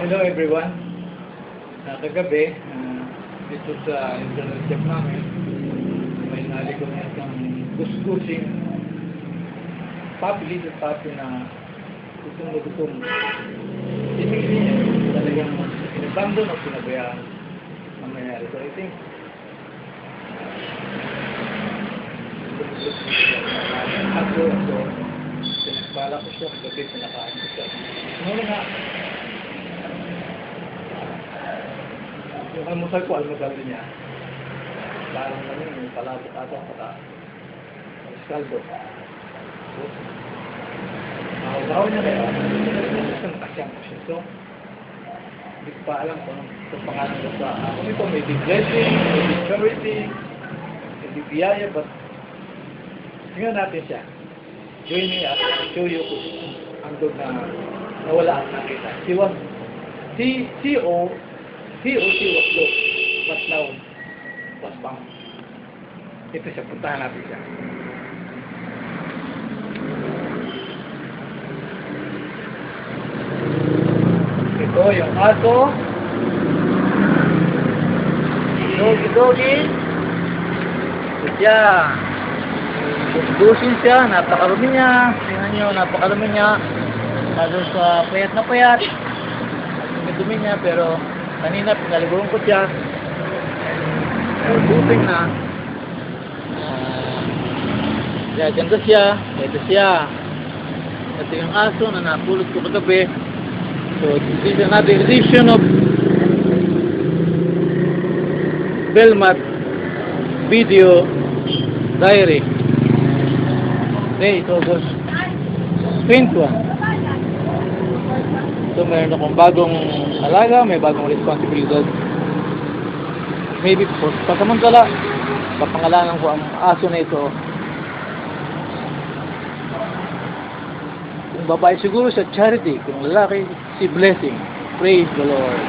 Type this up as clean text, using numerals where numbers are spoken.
Hello everyone. Kagabi, dito sa internet shop namin, may naliko na isang kuskusing puppy, little puppy na gutom na gutom. Tinigli niya, talagang pinabandon o pinabayaan ang nangyari. So I think, ako, pinagpala ko siya, kagabi pinakain ko siya. Muna nga, yung almusal ko, almusal din niya. Parang namin, yung palabok ata, saka eskaldo. So, niya kaya, gusto nakasyang ko siya. So, hindi ko pa alam kung anong pangalan ko sa ako nito. May big blessing, may big charity, may big biyaya, but tingnan natin siya. Join me at show you kung andog na nawala at nakita. He was lost, but now was found. Ito siya, puntahan natin siya. Ito yung aso. Dogi. Ito siya. Kuskusin siya, napakarumi niya. Tingnan nyo, napakarumi niya. Lalo sa payat na payat. Dumi niya, pero kanina pinaliguan ko siya. Buting na. Ganda siya. Ito siya. Ito yung aso na napulot ko kagabi. So this is another edition of Belmat Video Diary. Today is August 21. So meron akong bagong alaga, may bagong responsibilidad. Maybe pasamantala, papangalanan ko ang aso na ito. Kung babae siguro sa charity, kung lalaki si Blessing. Praise the Lord.